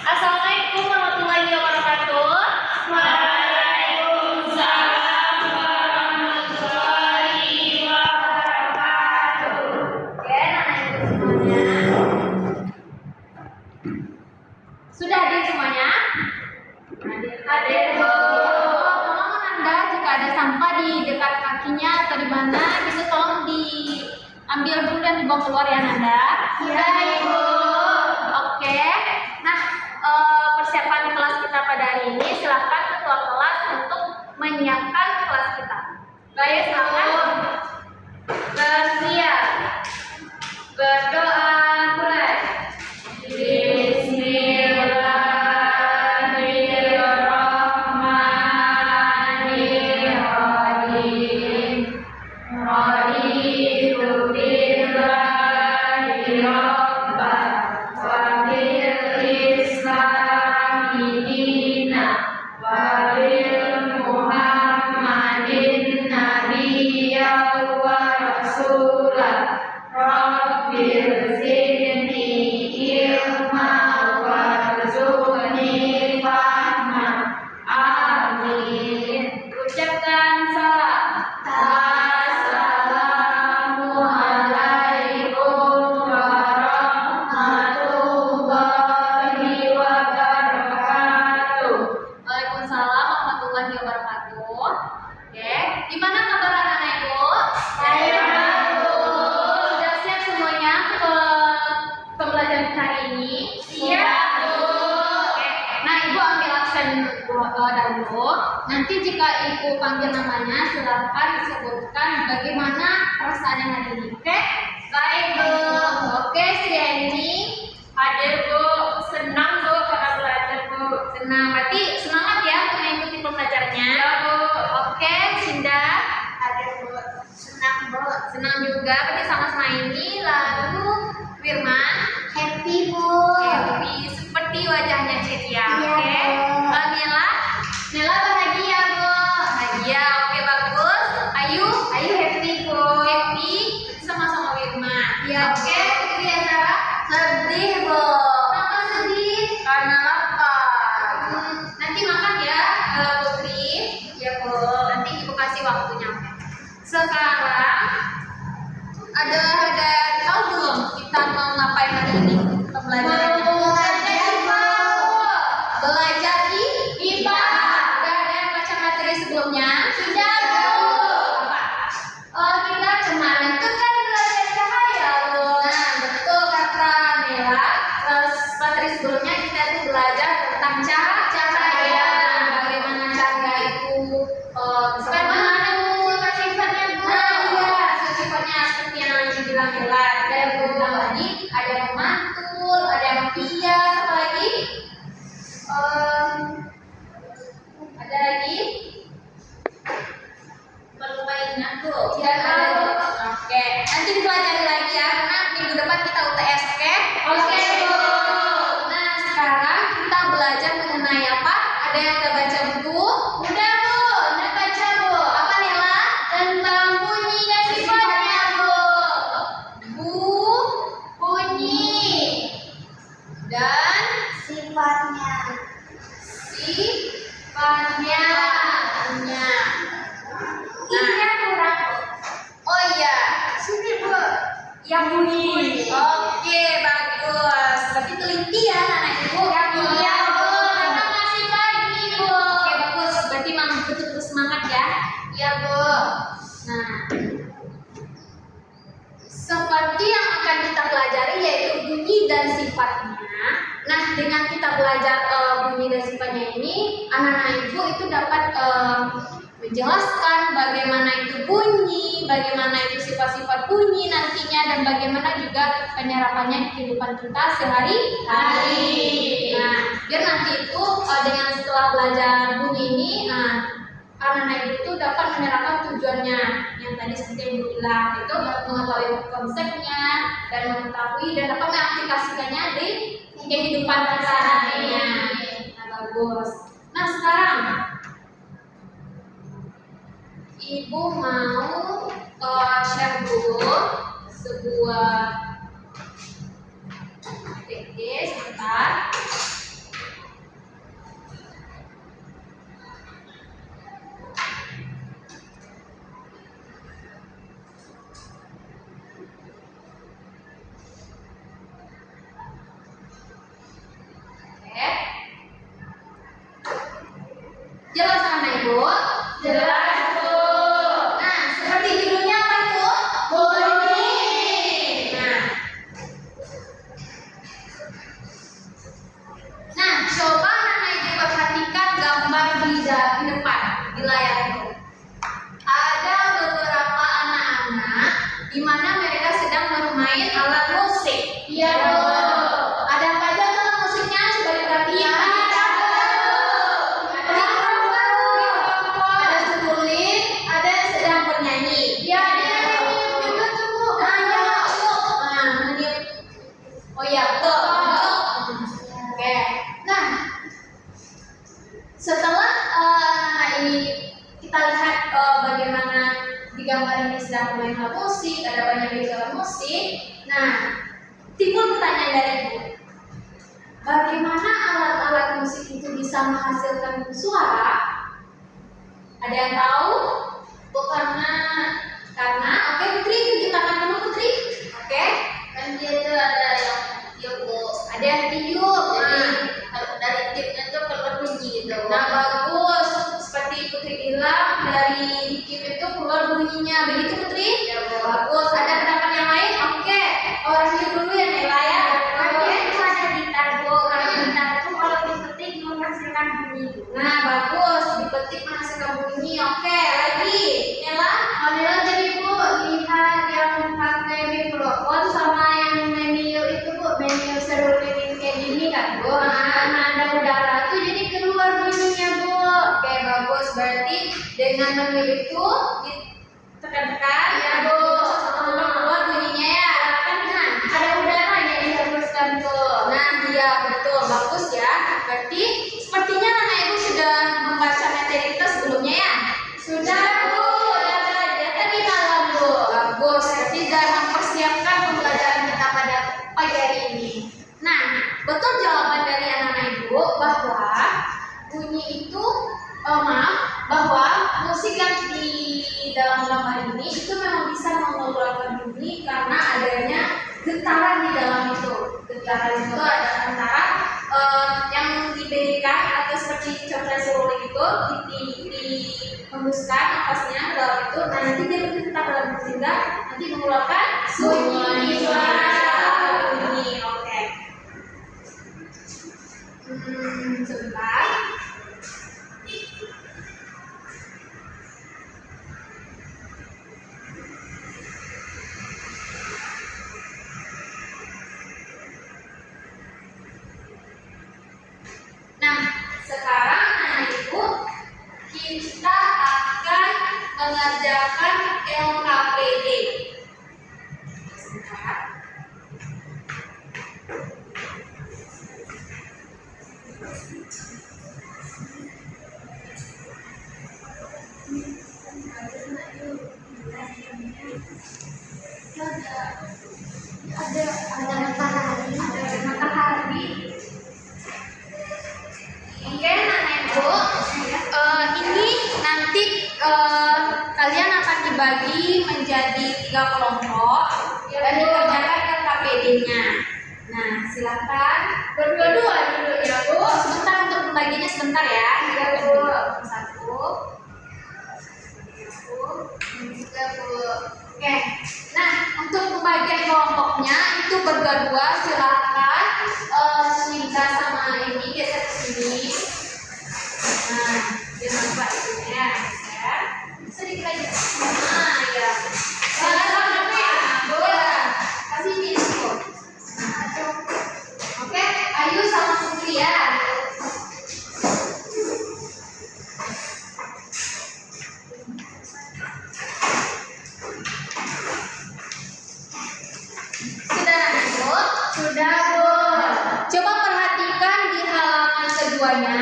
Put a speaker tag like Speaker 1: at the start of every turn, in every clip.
Speaker 1: Assalamualaikum warahmatullahi wabarakatuh. Waalaikumsalam warahmatullahi wabarakatuh. Oke, anak-anak semuanya. Sudah hadir semuanya? Hadir, Bu. Tolong Anda jika ada sampah di dekat kakinya atau di mana, itu tolong diambil dulu dan dibawa keluar ya Nanda.
Speaker 2: Ya, Ibu.
Speaker 1: Oke. Nah, persiapan kelas kita pada hari ini, silakan ketua kelas untuk menyiapkan kelas kita. Baik, silakan. Bersiap. Berdoa mulai. Bismillahirrahmanirrahim. Raditu billahi rabban wa bil islami dinan wa bil muhammadin nabiyyan wa rasulan. Rabbil zidni ilma warzuqni fahma. Amin. Ucapkan salam. Assalamualaikum warahmatullahi wabarakatuh. Waalaikumsalam warahmatullahi wabarakatuh. Oke, gimana kabar anak-anak Ibu?
Speaker 2: Saya
Speaker 1: Sudah siap semuanya ke pembelajaran kita hari ini?
Speaker 2: Siap, Bu.
Speaker 1: Oke. Nah, Ibu ambil absen dahulu. Nanti jika Ibu panggil namanya, silakan disebutkan bagaimana perasaannya hari ini. Oke?
Speaker 2: Baik, Bu.
Speaker 1: Oke, Sriani.
Speaker 2: Hadir, Bu. Senang, Bu, karena belajar, Bu.
Speaker 1: Senang. Berarti semangat ya untuk mengikuti pembelajarannya.
Speaker 2: Ya, Bu.
Speaker 1: Oke, Sinda.
Speaker 2: Hadir, Bu. Senang, Bu.
Speaker 1: Senang juga. Berarti sama-sama ini. Lalu Firman.
Speaker 2: Happy, Bu.
Speaker 1: Happy seperti wajahnya Cetia.
Speaker 2: Iya,
Speaker 1: Oke.
Speaker 2: Bu.
Speaker 1: Nela. Nela bahagia, Bu. Bahagia. Oke, bagus. Ayu happy, Bu. Happy. Sama-sama Firman.
Speaker 2: Iya, Bu.
Speaker 1: Oke, Putri Azara. Sedih, Bu. Kenapa sedih? Karena lapar. Nanti makan ya, Putri. Ya, Bu. Nanti Ibu kasih waktunya. Oke. Sekarang ada tahu belum kita mau ngapain hari ini pembelajarannya? Belajar IPA. Udah ada yang baca materi sebelumnya?
Speaker 2: Sudah, Bu.
Speaker 1: Apa? Kita kemarin tuh kan belajar cahaya, Bu. Nah, betul kata Nela. Terus materi sebelumnya kita tuh belajar tentang cahaya. Bagaimana cahaya itu bagaimana sifat-sifatnya, Bu. Nah, iya, sifat-sifatnya seperti yang dibilang Nela. Ada yang bilang tadi, ada yang mantul, ada yang pias, apa lagi? Ada lagi?
Speaker 2: Lupa ingat, Bu.
Speaker 1: Ya, ada. Oke, nanti dipelajari lagi ya, karena minggu depan kita UTS, oke?
Speaker 2: Oke, Bu.
Speaker 1: Nah, sekarang kita belajar mengenai apa? Ada yang udah baca buku?
Speaker 2: Udah, Bu. Udah baca, Bu.
Speaker 1: Apa Nela?
Speaker 2: Tentang bunyi dan sifatnya, Bu.
Speaker 1: Bunyi dan
Speaker 2: Sifatnya.
Speaker 1: sifatnya.
Speaker 2: Ini kurang.
Speaker 1: Oh iya,
Speaker 2: Sini, Bu.
Speaker 1: yang bunyi. Oke, bagus. Berarti teliti ya anak Ibu.
Speaker 2: Iya, Bu. Karena masih pagi, Bu.
Speaker 1: Oke, bagus. Berarti memang betul-betul semangat ya.
Speaker 2: Iya, Bu.
Speaker 1: Nah, seperti yang akan kita pelajari yaitu bunyi dan sifatnya. Nah, dengan kita belajar bunyi dan sifatnya ini, anak-anak Ibu itu dapat menjelaskan bagaimana itu bunyi, bagaimana itu sifat-sifat bunyi nantinya, dan bagaimana juga penyerapannya di kehidupan kita sehari-hari. Nah, biar nanti itu dengan setelah belajar bunyi ini, anak-anak itu dapat menyerapkan tujuannya yang tadi seperti yang Ibu bilang, itu mengetahui konsepnya dan mengetahui dan dapat mengaplikasikannya di kehidupan sehari-harinya. Nah, bagus. Nah, sekarang Ibu mau share dulu sebuah main alat musik.
Speaker 2: Iya, Bu.
Speaker 1: Ada apa aja tuh musiknya? Coba diperhatikan. Ada seruling, ada yang sedang bernyanyi.
Speaker 2: Iya, dia nyanyi juga tuh, Bu.
Speaker 1: Meniup. Oh iya, betul. Oke. Nah, setelah ini kita lihat bagaimana di gambar ini sedang bermain alat musik, ada banyak video alat musik. Nah, timbul pertanyaan dari Ibu. Bagaimana alat-alat musik itu bisa menghasilkan suara? Ada yang tahu? Bu, karena oke Putri, tunjukkan dulu Putri. Oke.
Speaker 2: Kan dia tuh ada yang tiup, Bu.
Speaker 1: Ada yang tiup.
Speaker 2: Jadi kalau dari tiupnya tuh keluar bunyi gitu.
Speaker 1: Nah, bagus. Seperti Putri bilang, dari tiup itu keluar bunyinya. Begitu Putri?
Speaker 2: Ya, Bu.
Speaker 1: Bagus. Ada pendapat yang lain? Oke. Orang itu dulu ya Nela ya.
Speaker 2: Dia itu ada gitar, Bu. Kalau gitar tuh kalau dipetik menghasilkan bunyi.
Speaker 1: Nah, bagus. Dipetik menghasilkan bunyi. Oke, lagi. Nela?
Speaker 2: Model jadi, Bu, lihat yang pakai mikrofon sama yang meniup itu, Bu, meniup seruling kayak gini kan, Bu. Nah, ada udara tuh jadi keluar bunyinya, Bu.
Speaker 1: Oke, bagus. Berarti dengan meniup itu ditekan-tekan.
Speaker 2: Ya, Bu.
Speaker 1: Keluar bunyinya ya.
Speaker 2: Kan ada udaranya dihembuskan tuh.
Speaker 1: Nah, iya betul, bagus ya. Berarti sepertinya anak ibu sudah membaca materi kita sebelumnya ya.
Speaker 2: Sudah, Bu. Udah belajar tadi malam, Bu.
Speaker 1: Bagus, berarti sudah mempersiapkan pembelajaran kita pada pagi hari ini. Nah, betul jawaban dari anak-anak ibu bahwa bunyi itu, bahwa musik yang di dalam gambar ini itu memang bisa mengeluarkan bunyi karena adanya getaran di dalam itu. Getaran itu ada antara yang diberikan atau seperti contoh seruling itu dihembuskan nafasnya ke dalam itu. Nah, nanti dia bergetar dalam sehingga nanti mengeluarkan bunyi bunyi. Oke. Sebentar. Nah, sekarang anak ibu kita akan mengerjakan LKPD. Sebentar. Ada matahari. Oke, Nenek Bu, ini nanti kalian akan dibagi menjadi 3 kelompok dan dikerjakan LKPD-nya. Nah, silakan
Speaker 2: Berdua-dua dulu ya, Bu.
Speaker 1: sebentar untuk membaginya sebentar ya.
Speaker 2: Iya, Bu.
Speaker 1: Satu,
Speaker 2: Juga, Bu.
Speaker 1: oke. Nah, untuk pembagian kelompoknya itu berdua-dua, silakan Sinta sama ini geser ke sini. Nah, biar nampak ini ya. Sedikit aja. Nah, ya. Kasih ini Bu. Oke, Ayu sama Putri ya. Sudah Bu?
Speaker 2: Sudah, Bu.
Speaker 1: Coba perhatikan di halaman keduanya.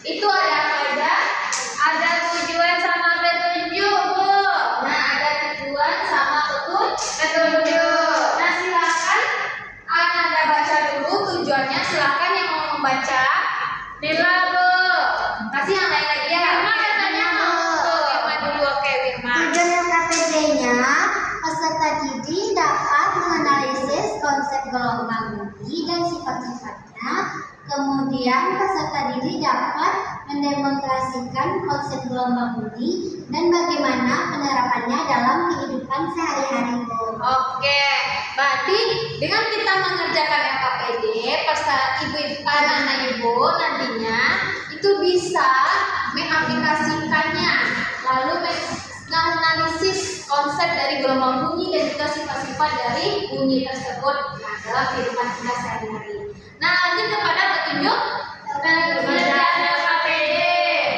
Speaker 1: Itu ada apa aja?
Speaker 2: Ada tujuan sama petunjuk, Bu.
Speaker 1: Nah, ada tujuan sama
Speaker 2: Petunjuk.
Speaker 1: Nah, silakan Anda baca dulu tujuannya. Silakan yang mau membaca.
Speaker 2: Nila, Bu.
Speaker 1: Kasih yang lain lagi ya.
Speaker 2: Wirma katanya mau.
Speaker 1: Tuh, Wirma dulu. Oke, Wirma.
Speaker 3: Tujuan LKPD-nya, peserta didik dapat menganalisis konsep gelombang bumi dan sifat-sifatnya. Kemudian peserta didik dapat mendemonstrasikan konsep gelombang bumi dan bagaimana penerapannya dalam kehidupan sehari-hari.
Speaker 1: Oke, berarti dengan kita mengerjakan LKPD, anak-anak ibu nantinya itu bisa mengaplikasikannya, lalu menganalisis konsep dari gelombang bunyi dan juga sifat-sifat dari bunyi tersebut dalam kehidupan kita sehari-hari. Nah, lanjut kepada petunjuk pengerjaan LKPD.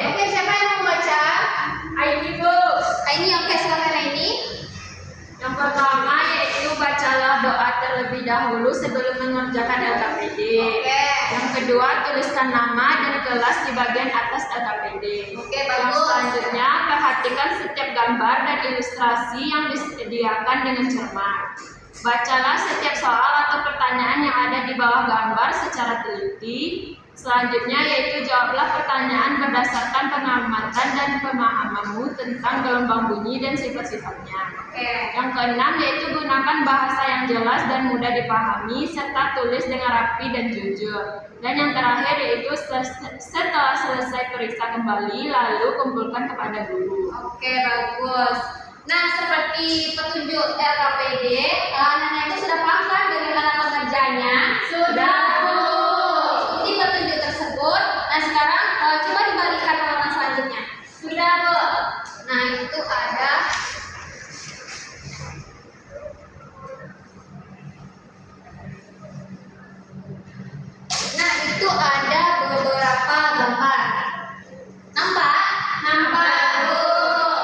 Speaker 2: Oke, siapa yang mau baca?
Speaker 1: Aini Bu. Aini, oke, silakan Aini. Yang pertama yaitu bacalah doa terlebih dahulu sebelum mengerjakan LKPD.
Speaker 2: Oke.
Speaker 1: Yang kedua, tuliskan nama dan kelas di bagian atas LKPD.
Speaker 2: Oke,
Speaker 1: Yang
Speaker 2: bagus.
Speaker 1: selanjutnya, perhatikan setiap gambar dan ilustrasi yang disediakan dengan cermat. Bacalah setiap soal atau pertanyaan yang ada di bawah gambar secara teliti. Selanjutnya yaitu jawablah pertanyaan berdasarkan pengamatan dan pemahamanmu tentang gelombang bunyi dan sifat-sifatnya.
Speaker 2: Oke.
Speaker 1: Yang keenam yaitu gunakan bahasa yang jelas dan mudah dipahami serta tulis dengan rapi dan jujur. Dan yang terakhir yaitu setelah selesai periksa kembali lalu kumpulkan kepada guru.
Speaker 2: Oke, bagus.
Speaker 1: Nah, seperti petunjuk LKPD, anak-anak itu sudah paham kan bagaimana pengerjaannya?
Speaker 2: Sudah, Bu.
Speaker 1: Ikuti petunjuk tersebut. Nah, sekarang coba dibalikan halaman selanjutnya.
Speaker 2: Sudah, Bu.
Speaker 1: Nah, itu ada beberapa gambar. Nampak?
Speaker 2: Nampak, Bu.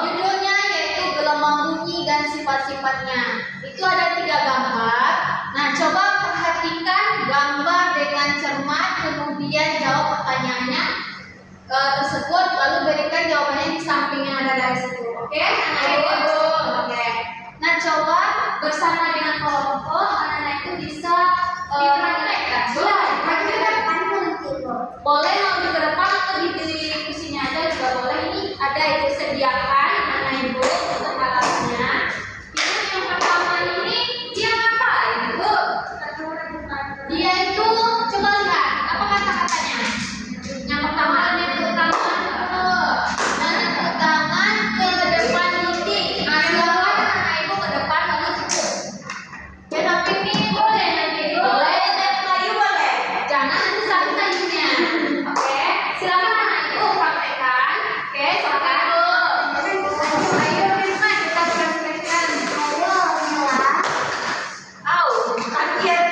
Speaker 1: Judulnya yaitu gelombang bunyi dan sifat-sifatnya. Itu ada 3 gambar. Nah, coba perhatikan gambar dengan cermat, kemudian jawab pertanyaannya tersebut, lalu berikan jawabannya di samping yang ada dari situ. Oke? Anak-anak itu. Oke. Nah, coba bersama dengan kelompok anak-anak itu bisa
Speaker 2: Dipraktekkan.
Speaker 1: boleh mau ke depan atau di kursinya aja juga boleh. Ini ada itu sediakan anak ibu untuk alatnya. Ini yang pertama ini dia ngapain Bu? Dia itu coba lihat apa kata-katanya. Yang pertama menepuk tangan ke depan titik. Silakan anak ibu ke depan lalu cukup.
Speaker 2: Ya, tapi ini boleh nanti, Bu.
Speaker 1: Boleh, kayu boleh. Jangan nanti sakit kayunya. Oke, silakan anak ibu praktekkan. Oke, silakan Bu. Ayo Risma kita praktekkan. Au, kaget.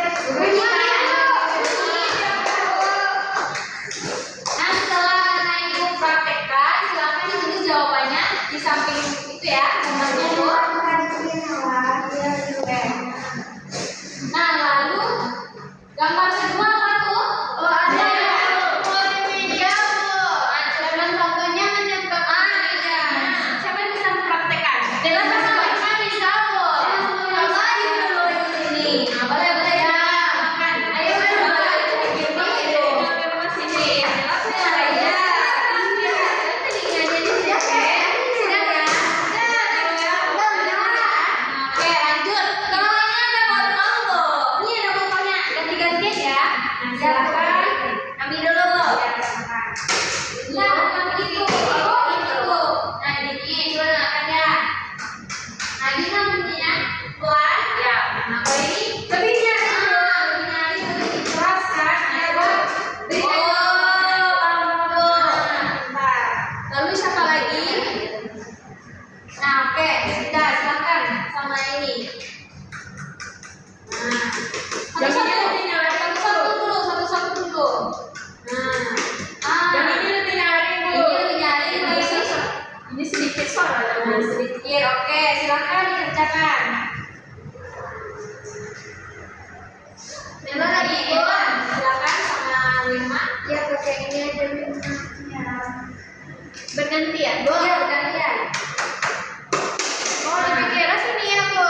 Speaker 1: Nah, setelah anak ibu praktekkan, silakan ditulis jawabannya di samping itu ya, gambarnya Bu. Oke. Nah, lalu gambar kedua apa tuh?
Speaker 2: Oh, ada
Speaker 1: multimedia, Bu. Nah, jawaban contohnya menyebut iya. Siapa yang bisa mempraktekkan? Jelaskan sama Irma bisa, Bu. Coba dulu ini. Nah, boleh ya. Ayo, sini. Jelaskan ya. Oke, lanjut. Kalau ini ada botol, Bu. Ini ada botolnya. Ganti-gantian ya. Nah, silakan. Ambil dulu, Bu. Nah, itu. Oh, itu, Bu. Nah, ini gunakan ya. Nah, gimana bunyinya? Pelan. Ya. Nah, kalau ini lebihnya. Lebihnya ini lebih keras kan? Nah, Bu. Bentar. Lalu siapa lagi? Nah, oke, sudah silakan sama ini. Nah, satu-satu dulu. Nah,
Speaker 2: Yang ini lebih nyaring, Bu.
Speaker 1: ini lebih nyaring,
Speaker 2: Ini sedikit soalnya.
Speaker 1: Nah, sedikit. Oke, silakan dikerjakan. Memang lagi Iwan, silakan sama Wima.
Speaker 3: Ya, pakai ini aja minumnya.
Speaker 1: Bergantian, Bu. Ya, bergantian.
Speaker 2: Oh, lebih keras ini ya, Bu.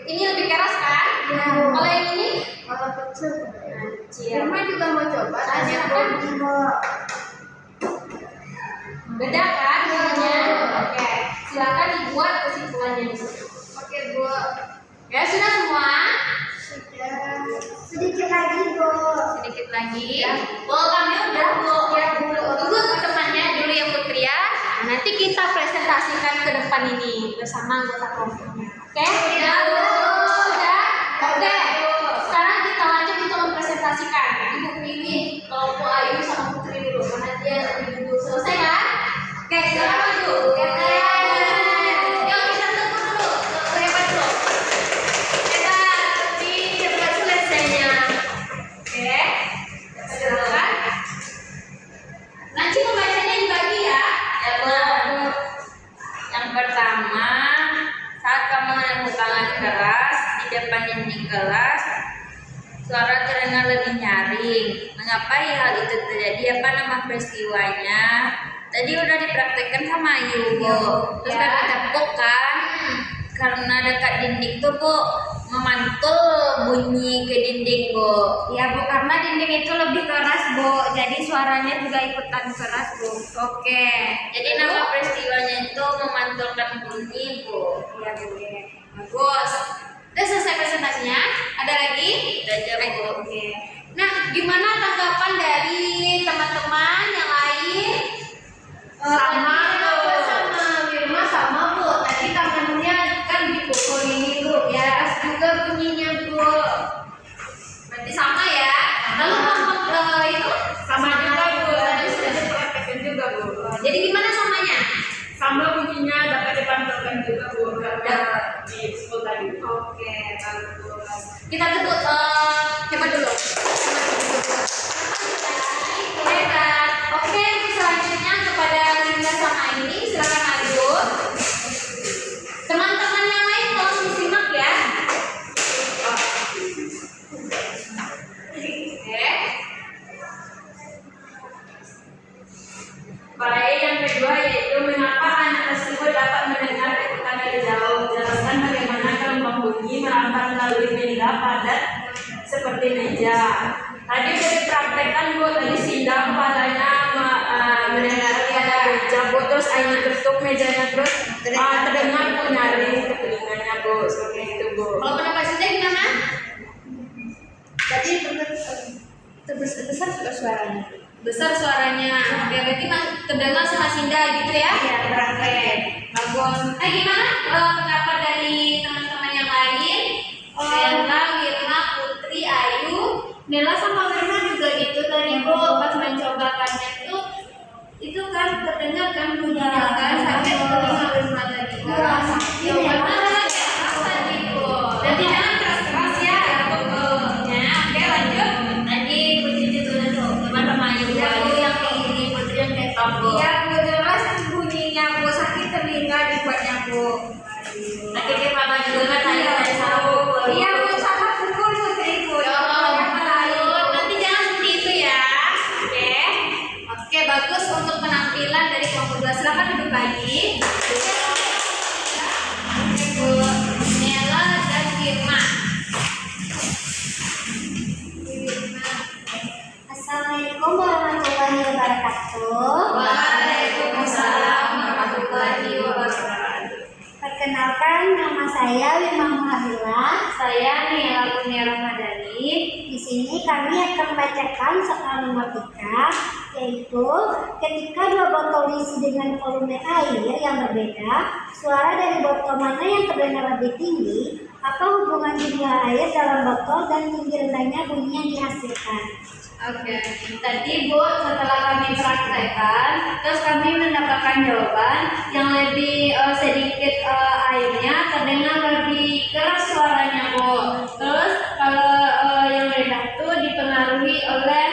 Speaker 1: Ini lebih keras kan?
Speaker 3: Ya.
Speaker 1: Kalau yang ini
Speaker 3: Kalau kecil,
Speaker 1: kecil.
Speaker 2: Irma juga mau coba.
Speaker 1: Nah,
Speaker 2: Tanya, Bu.
Speaker 1: silakan. Beda kan bunyinya? Oke, silakan dibuat kesimpulannya di situ.
Speaker 2: Oke, Bu.
Speaker 1: Ya, sudah semua?
Speaker 3: sudah sedikit lagi, Bu.
Speaker 1: Sedikit lagi. Oh, kami udah, Bu. Ya, Bu. Tunggu temannya dulu ya, Putri ya. Nah, nanti kita presentasikan ke depan ini bersama anggota kelompoknya. Oke?
Speaker 2: Ya, Bu.
Speaker 1: Sudah? Oke. Sekarang kita lanjut untuk mempresentasikan. Ibu pilih kelompok Ayu sama Putri dulu, karena dia lebih dulu selesai kan? Oke, silakan maju. Oke.
Speaker 4: dinding kelas, suara terdengar lebih nyaring. Mengapa hal itu terjadi? Apa nama peristiwanya? Tadi udah dipraktekkan sama Ayu, Bu. Terus
Speaker 1: Ya.
Speaker 4: kami tepuk kan, karena dekat dinding tuh, Bu, memantul bunyi ke dinding, Bu.
Speaker 1: Ya Bu, karena dinding itu lebih keras Bu, jadi suaranya juga ikutan keras Bu. Oke.
Speaker 4: Jadi nama peristiwanya itu memantulkan bunyi, Bu.
Speaker 1: Ya Bu. Bagus. Udah selesai presentasinya? Ada lagi?
Speaker 4: Udah aja, Bu.
Speaker 1: Oke. Nah, gimana tanggapan dari teman-teman yang lain? Sama Wirma sama Bu. Tadi tangannya kan dipukul ini Bu, ya. Keras juga bunyinya Bu. Berarti sama ya. Lalu kelompok itu
Speaker 2: Sama juga Bu, tadi sudah dipraktekkan juga Bu.
Speaker 1: jadi gimana samanya?
Speaker 2: Sama bunyinya dapat dipantulkan juga Bu, karena di school tadi.
Speaker 1: Oke, bagus. Kita tebut coba dulu. Hebat. Oke, selanjutnya kepada Linda sama ini silakan lanjut. Teman-teman yang lain tolong disimak ya. Oke.
Speaker 2: Baik, yang kedua yaitu mengapa anak tersebut dapat mendengar ketika dari jauh. Jelaskan bagaimana gelombang bunyi merambat melalui benda padat seperti meja. Tadi sudah dipraktekkan Bu, tadi sidang kepalanya mendengar pada meja Bu, terus airnya tutup mejanya terus terdengar Bu nyaring ke telinganya Bu, seperti itu Bu.
Speaker 1: Kalau pendapat Sinda gimana?
Speaker 3: Tadi terbesar juga suaranya.
Speaker 1: Besar suaranya. Oke, berarti terdengar sama Sinda gitu ya?
Speaker 3: Iya,
Speaker 1: Oke, bagus. Gimana pendapat dari teman-teman yang lain? Bella, Wirna, Putri, Ayu,
Speaker 3: Nela sama Wirna juga gitu tadi Bu, pas mencobakannya tuh itu kan terdengar kan bunyinya kan sampai telinga Wirna tadi kan.
Speaker 1: ya mana ya? Tadi Bu. Berarti jangan keras-keras ya untuknya. Oke, lanjut.
Speaker 4: Tadi Putri itu tuh, teman sama Ayu. Ayu yang kayak gini, Putri yang kayak tombol.
Speaker 1: Iya, Bu, jelas bunyinya Bu, sakit telinga dibuatnya Bu.
Speaker 4: Nanti ke papa juga kan saya tahu.
Speaker 1: Iya, Bu, sama pukul Putri Bu. Nanti jangan seperti itu ya. Oke. Oke, bagus untuk penampilan dari kelompok 2. Silakan duduk lagi. Oke, Bu. Nela dan Firma.
Speaker 3: Assalamualaikum warahmatullahi wabarakatuh.
Speaker 1: Waalaikumsalam warahmatullahi wabarakatuh.
Speaker 3: Perkenalkan, nama saya Wirma Muhabilah.
Speaker 1: Saya Nela Kurnia Ramadhani.
Speaker 3: Di sini kami akan membacakan soal nomor 3, yaitu ketika dua botol diisi dengan volume air yang berbeda, suara dari botol mana yang terdengar lebih tinggi? Apa hubungan jumlah air dalam botol dan tinggi rendahnya bunyi yang dihasilkan?
Speaker 1: Oke, tadi Bu setelah kami praktekkan, terus kami mendapatkan jawaban yang lebih sedikit airnya terdengar lebih keras suaranya Bu. Terus kalau yang rendah itu dipengaruhi oleh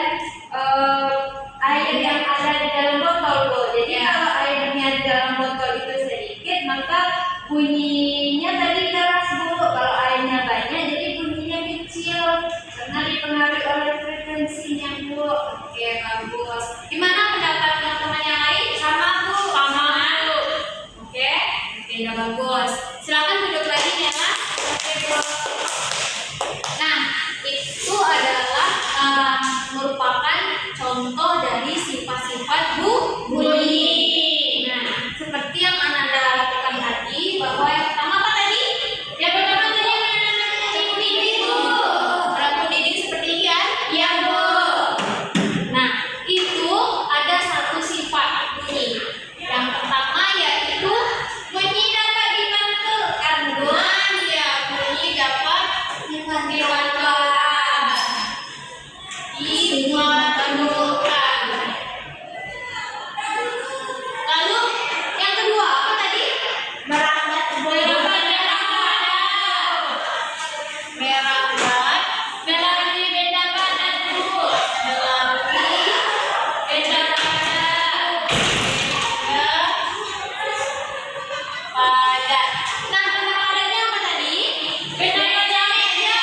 Speaker 1: air yang ada di dalam botol Bu. Jadi kalau airnya di dalam botol itu sedikit, maka bunyinya tadi keras Bu. Kalau airnya banyak, jadi bunyinya kecil karena dipengaruhi oleh frekuensinya Bu. Oke, bagus. Gimana pendapat teman-teman yang lain? Sama Bu? Sama Bu. Oke, udah bagus. Silakan duduk lagi ya. Oke Bu. Nah, itu adalah merupakan contoh dari sifat-sifat bunyi. Nah, seperti yang Ananda lakukan tadi, bahwa yang pertama apa tadi? Yang pertama tadi dinding Bu. Melambung dinding seperti ini kan? Iya Bu. Nah, itu ada satu sifat bunyi. Yang pertama yaitu bunyi dapat dimantulkan Bu. Iya, bunyi dapat dimantulkan. Lalu yang kedua apa tadi? Merambat. Melalui benda padat Bu. Melalui benda padat. Padat. Nah, benda padatnya apa tadi? Benda padat meja.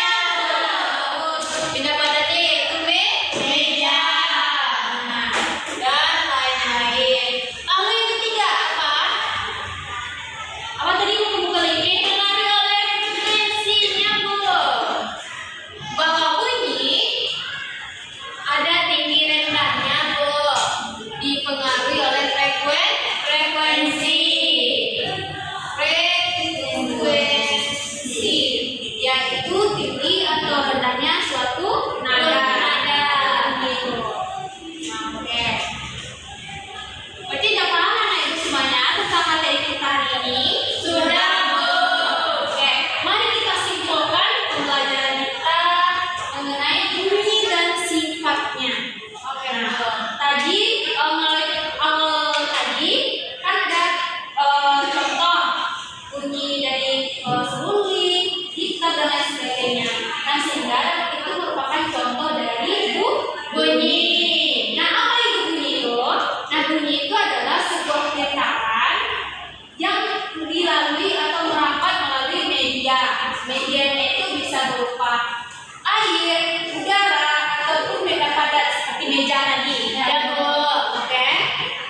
Speaker 1: berupa air, udara, ataupun benda padat seperti meja tadi. Ya Bu. Oke.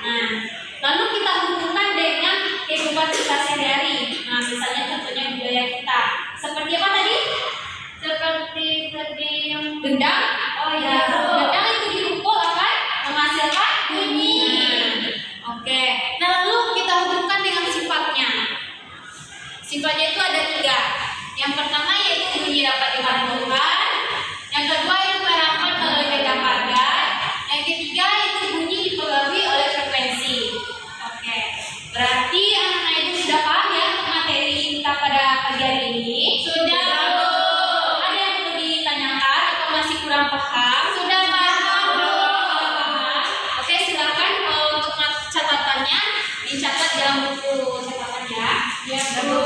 Speaker 1: Nah, lalu kita hubungkan dengan kehidupan kita sehari-hari. Nah, misalnya contohnya budaya kita. Seperti apa tadi?
Speaker 2: Seperti
Speaker 1: Gendang. Oh iya. Gendang itu dipukul akan menghasilkan bunyi. Oke. Nah, lalu kita hubungkan dengan sifatnya. Sifatnya itu ada 3. Yang pertama yaitu bunyi dapat dipantulkan. Yang kedua itu merambat melalui beda padat. Yang ketiga itu bunyi dipengaruhi oleh frekuensi. Oke. Berarti anak-anak itu sudah paham ya materi kita pada pagi hari ini?
Speaker 2: Sudah, Bu.
Speaker 1: Ada yang perlu ditanyakan atau masih kurang paham?
Speaker 2: Sudah paham, Bu.
Speaker 1: Paham? Oke, silakan untuk catatannya dicatat dalam buku catatan ya.
Speaker 2: Ya, Bu.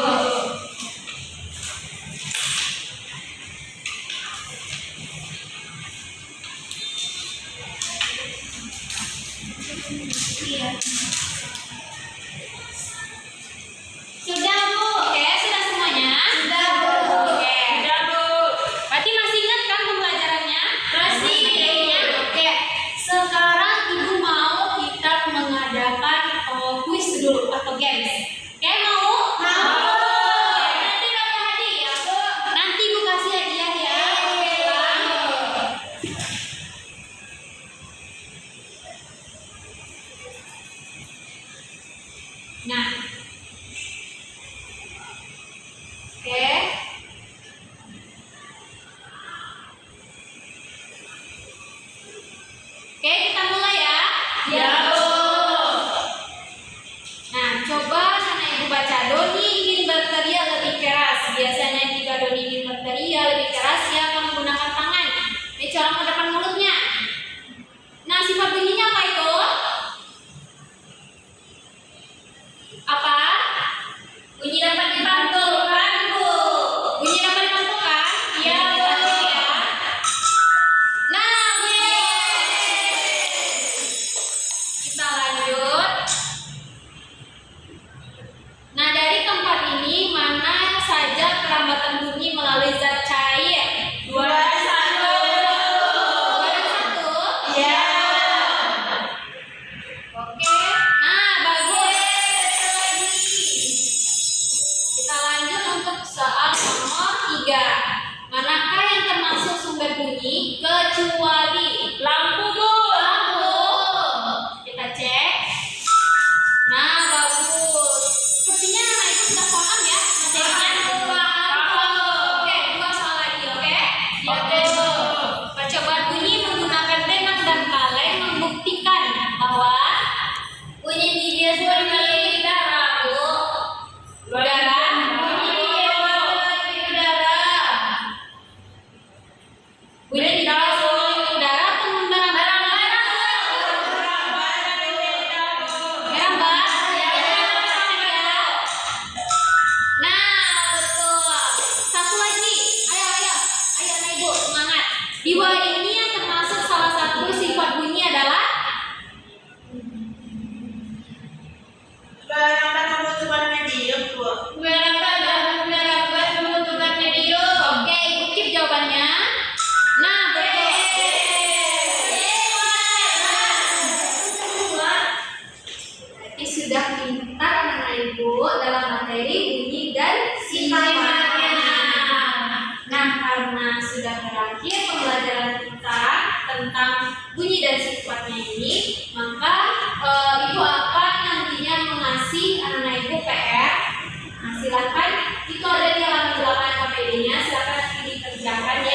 Speaker 1: Sudah Bu. Oke, sudah semuanya?
Speaker 2: Sudah, Bu.
Speaker 1: Oke. Sudah Bu. Berarti masih ingat kan pembelajarannya?
Speaker 2: Masih.
Speaker 1: Materinya? Oke. Sekarang Ibu mau kita mengadakan kuis dulu atau games. Oke, mau?
Speaker 2: Mau.
Speaker 1: Nanti dapat hadiah, Bu. Nanti Ibu kasih hadiah ya. Nah. Oke. Oke, kita mulai ya.
Speaker 2: Ya, Bu.
Speaker 1: Nah, coba anak Ibu baca. Doni ingin berteriak lebih keras. Biasanya jika Doni ingin berteriak lebih keras, dia akan menggunakan tangan. Ini corong ke depan mulutnya. Nah, sifat bunyinya apa itu? Apa? Bunyi dapat dipantulkan, Bu. Bunyi dapat dipantulkan? Iya, Bu. Ya. Nah, kita lanjut. Nah, dari keempat ini mana saja perambatan bunyi melalui zat cair? 2 dan 1. 2 dan 1?
Speaker 2: Ya.
Speaker 1: Oke. Nah, bagus. Kita lanjut untuk soal nomor 3. Manakah yang termasuk sumber bunyi kecuali lampu, Bu? Lampu. Kita cek. Nah, bagus. Sepertinya anak itu sudah paham ya materinya. Oke, 2 soal lagi, oke?
Speaker 2: Oke, Bu.
Speaker 1: Percobaan bunyi menggunakan denang dan kaleng membuktikan bahwa bunyi di dia seperti udara, Bu. Udara. Bunyi di dia seperti udara. Bunyi di dia seperti udara atau merambat? Merambat? Nah, betul. Satu lagi. Ayo, anak Ibu, semangat. Di bawah ini yang termasuk salah satu sifat bunyi adalah merambat membutuhkan medium. Oke, Ibu keep jawabannya. Nah, betul. Berarti sudah pintar anak Ibu dalam materi bunyi dan sifatnya. Nah, karena sudah berakhir pembelajaran kita tentang bunyi dan sifatnya ini, maka Ibu akan nantinya mengasih anak Ibu PR. Nah, silakan itu ada di halaman belakang KPD-nya, silakan nanti dikerjakan ya.